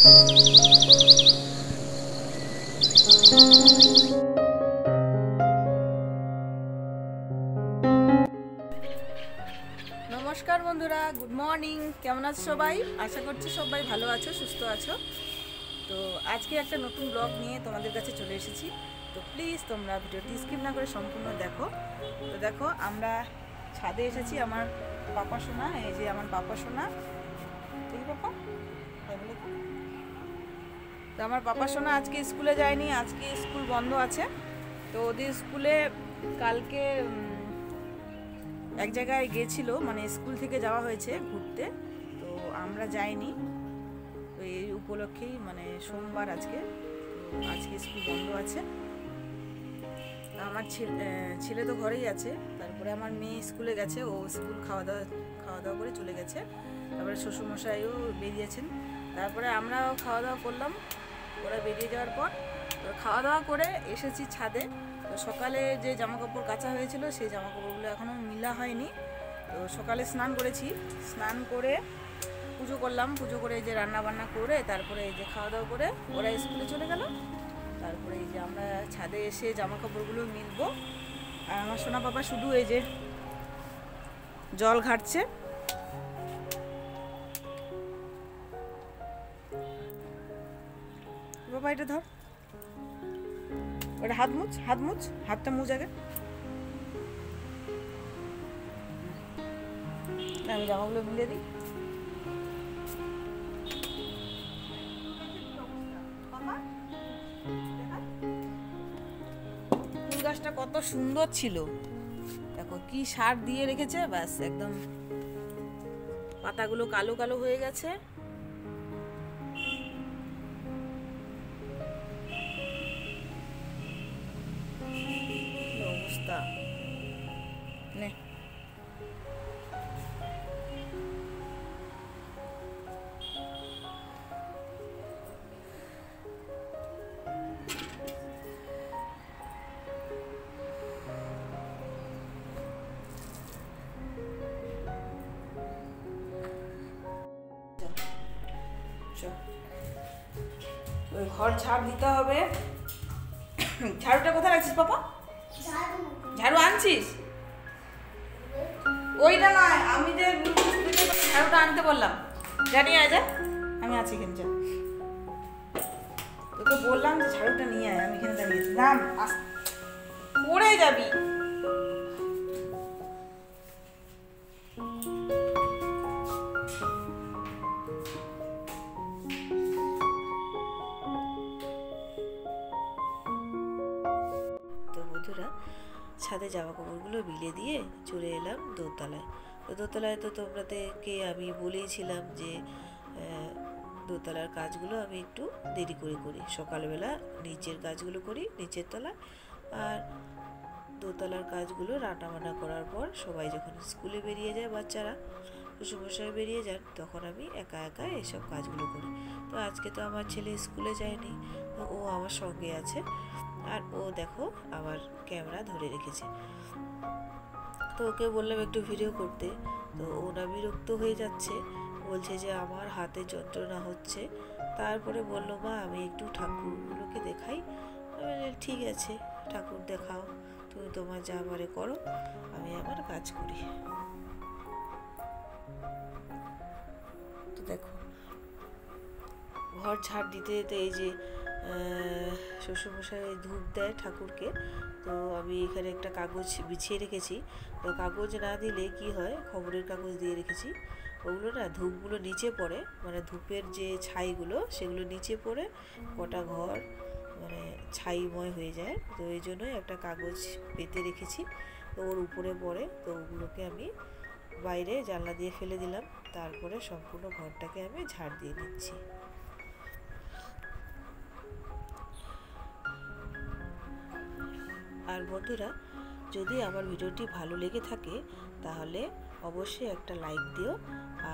নমস্কার বন্ধুরা, good morning. কেমন আছো সবাই? আশা করছি সবাই ভালো আছো, সুস্থ আছো। তো আজকে একটা নতুন ব্লগ নিয়ে তোমাদের কাছে চলে এসেছি। তো প্লিজ তোমরা ভিডিওটি স্কিপ না করে সম্পূর্ণ দেখো। তো দেখো, আমরা ছাদে এসেছি। আমার পাপা সোনা, এই যে আমার পাপা সোনা, ঠিক পাপা? তো আমার পাপা সোনা আজকে স্কুলে যায়নি, আজকে স্কুল বন্ধ আছে। তো ওদের স্কুলে কালকে এক জায়গায় গেছিল, মানে স্কুল থেকে যাওয়া হয়েছে ঘুরতে, তো আমরা যাইনি। তো এই উপলক্ষেই, মানে সোমবার আজকে, তো আজকে স্কুল বন্ধ আছে। আমার ছেলে তো ঘরেই আছে। তারপরে আমার মেয়ে স্কুলে গেছে, ও স্কুল খাওয়া দাওয়া করে চলে গেছে। তারপরে শ্বশুরমশাইও বেরিয়েছেন। তারপরে আমরাও খাওয়া দাওয়া করলাম। ওরা বেরিয়ে যাওয়ার পর খাওয়া দাওয়া করে এসেছি ছাদে। তো সকালে যে জামাকাপড় কাচা হয়েছিল সেই জামাকাপড়গুলো এখনও মিলা হয়নি। তো সকালে স্নান করেছি, স্নান করে পুজো করলাম, পুজো করে এই যে রান্না বান্না করে তারপরে এই যে খাওয়া দাওয়া করে ওরা স্কুলে চলে গেল। তারপরে এই যে আমরা ছাদে এসে জামাকাপড়গুলো মিলবো। আর আমার সোনা বাবা শুধু এই যে জল ঘাটছে। বাবা এটা ধর, ওটা হাত মুছ, হাতটা মুছ আগে। আমি জামাগুলো মিলে দিই। ফুল গাছটা কত সুন্দর ছিল, দেখো কি সার দিয়ে রেখেছে, ব্যাস একদম পাতাগুলো কালো কালো হয়ে গেছে। অবস্থা নে। ওই ঘর ঝাড় দিতে হবে। ঝাড়ুটা কোথায় রাখছিস পাপা? ঝাড়ু আনছিস? ওইটা নয়, আমি যে ঝাড়ুটা আনতে বললাম, জানি আয় যা, আমি আছি এখানে, যা। তোকে বললাম যে ঝাড়ুটা নিয়ে আয়, আমি এখানে দাঁড়িয়েছি। নাম পড়ে যাবি। ছাদে জামা কাপড়গুলো মিলে দিয়ে চলে এলাম দোতলায়। তো দোতলায় তো তোমাদেরকে আমি বলেইছিলাম যে দোতলার কাজগুলো আমি একটু দেরি করে করি। সকালবেলা নিচের কাজগুলো করি নিচের তলায়, আর দোতলার কাজগুলো রান্নাবান্না করার পর সবাই যখন স্কুলে বেরিয়ে যায়, বাচ্চারা শ্বশুরমশাই বেরিয়ে যান, তখন আমি একা একা এইসব কাজগুলো করি। তো আজকে তো আমার ছেলে স্কুলে যায়নি, তো ও আমার সঙ্গে আছে। আর ও দেখো আমার ক্যামেরা ধরে রেখেছে। তো ওকে বললাম একটু ভিডিও করতে, তো ও না বিরক্ত হয়ে যাচ্ছে, বলছে যে আমার হাতে যন্ত্রণা হচ্ছে। তারপরে বললো, মা আমি একটু ঠাকুরগুলোকে দেখাই। আমি ঠিক আছে, ঠাকুর দেখাও, তুমি তোমার যা পারে করো, আমি আমার কাজ করি। তো দেখো, ঘর ঝাড় দিতে দিতে এই যে শ্বশুরমশাই ধূপ দেয় ঠাকুরকে। তো আমি এখানে একটা কাগজ বিছিয়ে রেখেছি। তো কাগজ না দিলে কি হয়, খবরের কাগজ দিয়ে রেখেছি, ওগুলো না ধূপগুলো নিচে পড়ে, মানে ধূপের যে ছাইগুলো সেগুলো নিচে পড়ে গোটা ঘর মানে ছাইময় হয়ে যায়। তো এই জন্যই একটা কাগজ পেতে রেখেছি, তো ওর উপরে পড়ে। তো ওগুলোকে আমি বাইরে জানলা দিয়ে ফেলে দিলাম। তারপরে সম্পূর্ণ ঘরটাকে আমি ঝাড় দিয়ে নিচ্ছি। আর বন্ধুরা, যদি আমার ভিডিওটি ভালো লেগে থাকে তাহলে অবশ্যই একটা লাইক দিও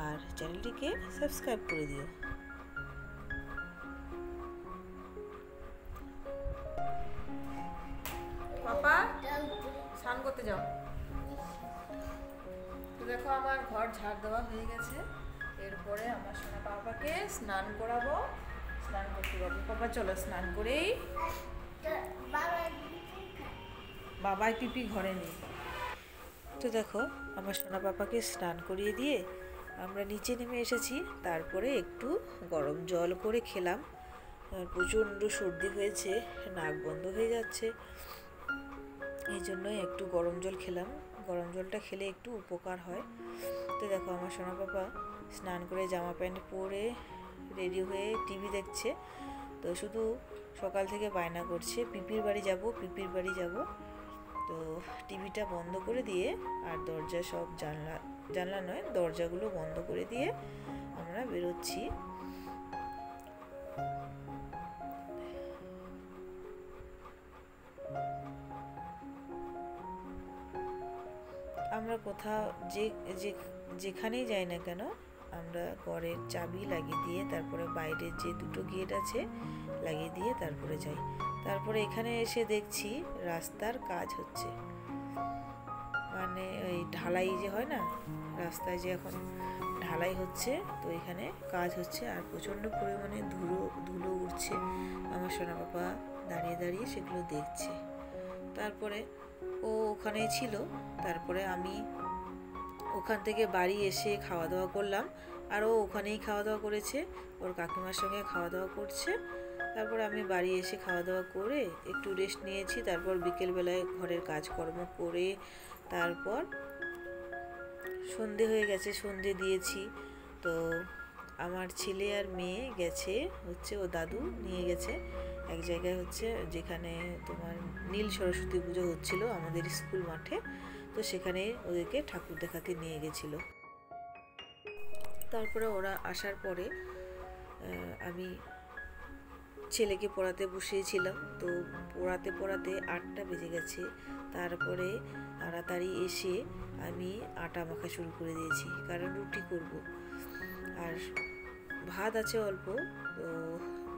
আর চ্যানেলটিকে সাবস্ক্রাইব করে দিও। পাপা স্নান করতে যাও। তো দেখো আমার ঘর ঝাড় দেওয়া হয়ে গেছে। এরপরে আমার সোনা পাপাকে স্নান করাবো। স্নান করতে বাবু, পাপা চলো স্নান করেই বাবাই পিপি ঘরে নেই। তো দেখো আমার সোনা পাপাকে স্নান করিয়ে দিয়ে আমরা নিচে নেমে এসেছি। তারপরে একটু গরম জল করে খেলাম। প্রচণ্ড সর্দি হয়েছে, নাক বন্ধ হয়ে যাচ্ছে, এই জন্যই একটু গরম জল খেলাম। গরম জলটা খেলে একটু উপকার হয়। তো দেখো আমার সোনা পাপা স্নান করে জামা প্যান্ট পরে রেডি হয়ে টিভি দেখছে। তো শুধু সকাল থেকে বায়না করছে পিপির বাড়ি যাব, পিপির বাড়ি যাব। তো টিভিটা বন্ধ করে দিয়ে আর দরজা সব জানলা নয় দরজাগুলো বন্ধ করে দিয়ে আমরা বেরোচ্ছি। আমরা কোথাও যেখানেই যাই না কেন আমরা ঘরের চাবি লাগিয়ে দিয়ে তারপরে বাইরের যে দুটো গেট আছে লাগিয়ে দিয়ে তারপরে যাই। তারপরে এখানে এসে দেখছি রাস্তার কাজ হচ্ছে, মানে ওই ঢালাই যে হয় না, রাস্তায় যে এখন ঢালাই হচ্ছে, তো এখানে কাজ হচ্ছে আর প্রচণ্ড পরিমাণে ধুলো উঠছে। আমার সোনা বাবা দাঁড়িয়ে দাঁড়িয়ে সেগুলো দেখছে। তারপরে ও ওখানেই ছিল। তারপরে আমি ওখান থেকে বাড়ি এসে খাওয়া দাওয়া করলাম, আর ও ওখানেই খাওয়া দাওয়া করেছে, ওর কাকিমার সঙ্গে খাওয়া দাওয়া করছে। তারপর আমি বাড়ি এসে খাওয়া দাওয়া করে একটু রেস্ট নিয়েছি। তারপর বিকেলবেলায় ঘরের কাজকর্ম করে তারপর সন্ধে হয়ে গেছে, সন্ধে দিয়েছি। তো আমার ছেলে আর মেয়ে গেছে হচ্ছে ও দাদু নিয়ে গেছে এক জায়গায় হচ্ছে যেখানে তোমার নীল সরস্বতী পুজো হচ্ছিল আমাদের স্কুল মাঠে। তো সেখানে ওদেরকে ঠাকুর দেখাতে নিয়ে গেছিল। তারপরে ওরা আসার পরে আমি ছেলেকে পড়াতে বসিয়েছিলাম। তো পড়াতে 8টা বেজে গেছে। তারপরে তাড়াতাড়ি এসে আমি আটা মাখা শুরু করে দিয়েছি, কারণ রুটি করব। আর ভাত আছে অল্প, তো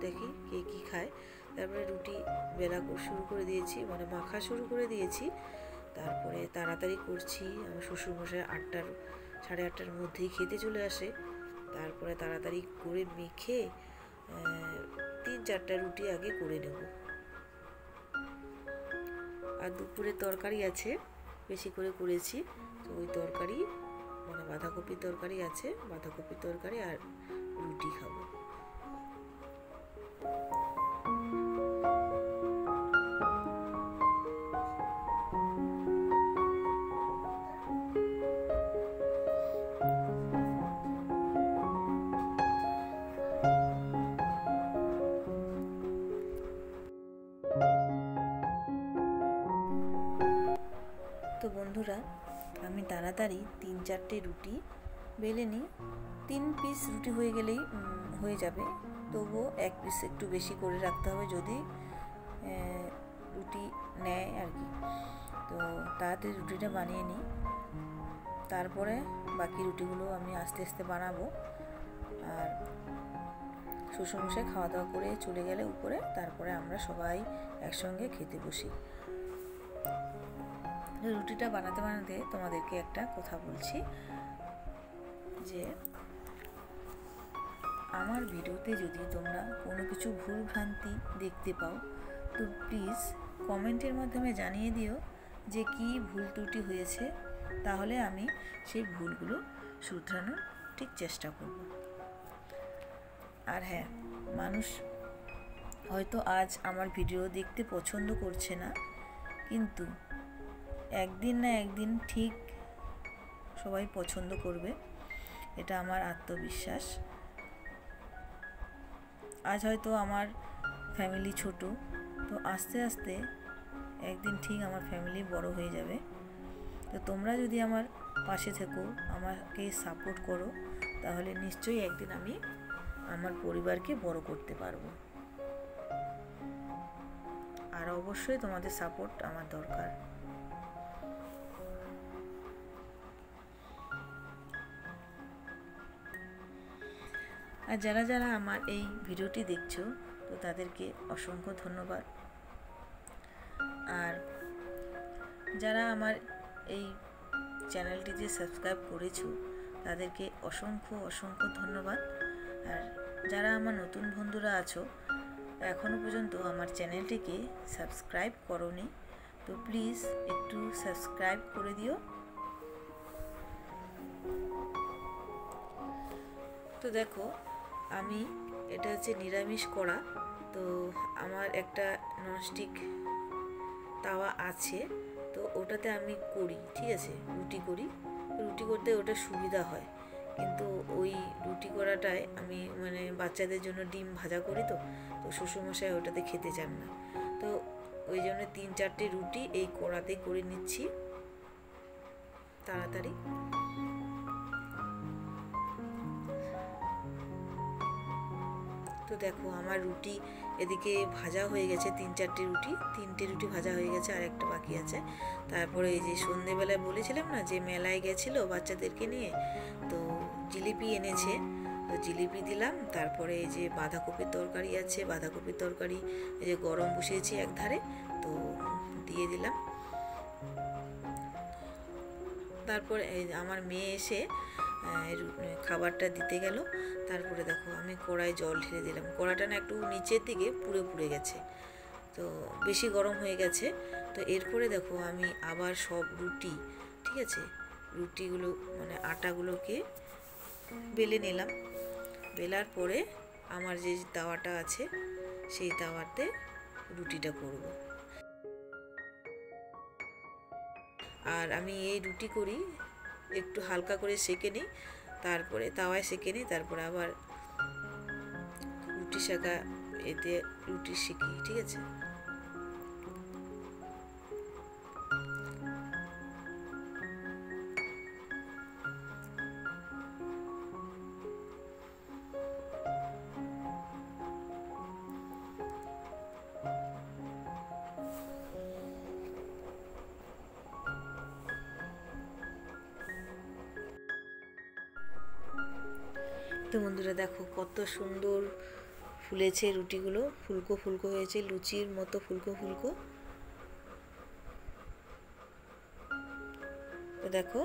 দেখি কে কী খায়। তারপরে রুটি বেলা শুরু করে দিয়েছি, মানে মাখা শুরু করে দিয়েছি। তারপরে তাড়াতাড়ি করছি। আমার শ্বশুরমশাই 8টার মধ্যেই খেতে চলে আসে। তারপরে তাড়াতাড়ি করে মেখে 3-4টা রুটি আগে করে নেব। আর দুপুরে তরকারি আছে, বেশি করে করেছি। তো ওই তরকারি মানে বাঁধাকপির তরকারি আছে, বাঁধাকপির তরকারি আর রুটি খাবো। তো বন্ধুরা আমি তাড়াতাড়ি 3-4টে রুটি বেলে নিই। 3 পিস রুটি হয়ে গেলেই হয়ে যাবে, তবুও 1 পিস একটু বেশি করে রাখতে হবে যদি রুটি নেয় আর কি। তো তাড়াতাড়ি রুটিটা বানিয়ে নিই, তারপরে বাকি রুটিগুলো আমি আস্তে আস্তে বানাবো। আর শ্বশুরমশাই খাওয়া দাওয়া করে চলে গেলে উপরে, তারপরে আমরা সবাই একসঙ্গে খেতে বসি। রুটিটা বানাতে বানাতে তোমাদেরকে একটা কথা বলছি, যে আমার ভিডিওতে যদি তোমরা কোনো কিছু ভুল ভ্রান্তি দেখতে পাও তো প্লিজ কমেন্টের মাধ্যমে জানিয়ে দিও যে কি ভুল ত্রুটি হয়েছে, তাহলে আমি সেই ভুলগুলো শুধরানোর ঠিক চেষ্টা করব। আর হ্যাঁ, মানুষ হয়তো আজ আমার ভিডিও দেখতে পছন্দ করছে না, কিন্তু একদিন না একদিন ঠিক সবাই পছন্দ করবে, এটা আমার আত্মবিশ্বাস। আজ হয়তো আমার ফ্যামিলি ছোট, তো আস্তে আস্তে একদিন ঠিক আমার ফ্যামিলি বড় হয়ে যাবে। তো তোমরা যদি আমার পাশে থেকো, আমাকে সাপোর্ট করো, তাহলে নিশ্চয়ই একদিন আমি আমার পরিবারকে বড় করতে পারবো। আর অবশ্যই তোমাদের সাপোর্ট আমার দরকার। আর যারা যারা আমার এই ভিডিওটি দেখছো, তো তাদেরকে অসংখ্য ধন্যবাদ। আর যারা আমার এই চ্যানেলটিতে সাবস্ক্রাইব করেছো, তাদেরকে অসংখ্য অসংখ্য ধন্যবাদ। আর যারা আমার নতুন বন্ধুরা আছো এখনও পর্যন্ত আমার চ্যানেলটিকে সাবস্ক্রাইব করোনি, তো প্লিজ একটু সাবস্ক্রাইব করে দিও। তো দেখো, আমি এটা হচ্ছে নিরামিষ কড়া। তো আমার একটা ননস্টিক তাওয়া আছে, তো ওটাতে আমি করি, ঠিক আছে, রুটি করি। রুটি করতে ওটা সুবিধা হয়, কিন্তু ওই রুটি করাটায় আমি মানে বাচ্চাদের জন্য ডিম ভাজা করি। তো শ্বশুরমশাই ওটাতে খেতে চান না, তো ওই জন্য 3-4টে রুটি এই কড়াতেই করে নিচ্ছি তাড়াতাড়ি। তো দেখো, আমার রুটি এদিকে ভাজা হয়ে গেছে, 3-4টে রুটি, 3টে রুটি ভাজা হয়ে গেছে, আর একটা বাকি আছে। তারপরে এই যে সন্ধেবেলায় বলেছিলাম না যে মেলায় গেছিলো বাচ্চাদেরকে নিয়ে, তো জিলিপি এনেছে, তো জিলিপি দিলাম। তারপরে এই যে বাঁধাকপির তরকারি আছে, বাঁধাকপির তরকারি এই যে গরম বসিয়েছি এক ধারে, তো দিয়ে দিলাম। তারপরে আমার মেয়ে এসে খাবারটা দিতে গেল। তারপরে দেখো, আমি কড়াই জল ঢেলে দিলাম। কড়াটা না একটু নিচের দিকে পুড়ে গেছে, তো বেশি গরম হয়ে গেছে। তো এরপরে দেখো, আমি আবার সব রুটি, ঠিক আছে, রুটিগুলো মানে আটাগুলোকে বেলে নিলাম। বেলার পরে আমার যে তাওয়াটা আছে সেই তাওয়াতে রুটিটা করব। আর আমি এই রুটি করি একটু হালকা করে সেঁকে নিই, তারপরে তাওয়ায় সেঁকে নিই, তারপরে আবার রুটি সেঁকা এতে রুটি সেঁকি, ঠিক আছে। তো বন্ধুরা দেখো, কত সুন্দর ফুলেছে রুটিগুলো, ফুলকো ফুলকো হয়েছে, লুচির মতো ফুলকো ফুলকো। তো দেখো,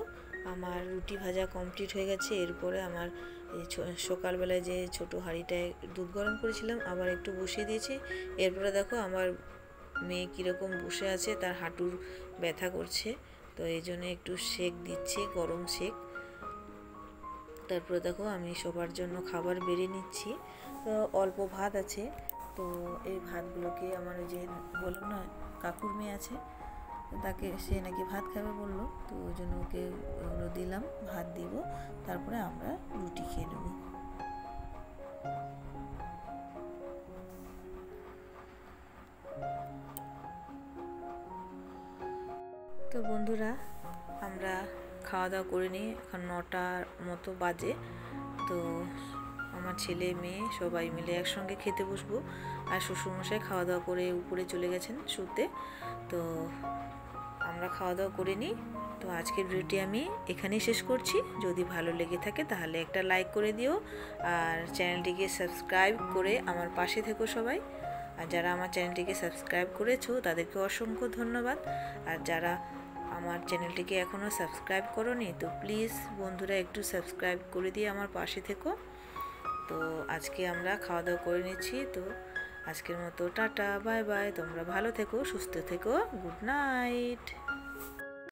আমার রুটি ভাজা কমপ্লিট হয়ে গেছে। এরপরে আমার সকালবেলায় যে ছোট হাঁড়িটায় দুধ গরম করেছিলাম আবার একটু বসিয়ে দিয়েছি। এরপরে দেখো, আমার মেয়ে কীরকম বসে আছে, তার হাঁটুর ব্যথা করছে, তো এই জন্য একটু সেক দিচ্ছি, গরম সেক। তারপরে দেখো, আমি সবার জন্য খাবার বেড়ে নিচ্ছি। তো অল্প ভাত আছে, তো এই ভাতগুলোকে আমার ওই যে বললাম না কাকুর মেয়ে আছে, তাকে সে নাকি ভাত খাবে বললো, তো ওই জন্য ওকে ওগুলো দিলাম, ভাত দিব, তারপরে আমরা রুটি খেয়ে নেব। তো বন্ধুরা, আমরা খাওয়া দাওয়া করে নিই, এখন 9টার মতো বাজে। তো আমার ছেলে মেয়ে সবাই মিলে একসঙ্গে খেতে বসবো, আর শ্বশুরমশাই খাওয়া দাওয়া করে উপরে চলে গেছেন শুতে। তো আমরা খাওয়া দাওয়া করে নিই। তো আজকের ভিডিওটি আমি এখানেই শেষ করছি। যদি ভালো লেগে থাকে তাহলে একটা লাইক করে দিও, আর চ্যানেলটিকে সাবস্ক্রাইব করে আমার পাশে থেকো সবাই। আর যারা আমার চ্যানেলটিকে সাবস্ক্রাইব করেছো তাদেরকে অসংখ্য ধন্যবাদ। আর যারা আমার চ্যানেলটিকে এখনও সাবস্ক্রাইব করোনি, তো প্লিজ বন্ধুরা একটু সাবস্ক্রাইব করে দিয়ে আমার পাশে থেকো। তো আজকে আমরা খাওয়া দাওয়া করে নিচ্ছি। তো আজকের মতো টাটা, বাই বাই, তোমরা ভালো থেকো, সুস্থ থেকো, গুড নাইট।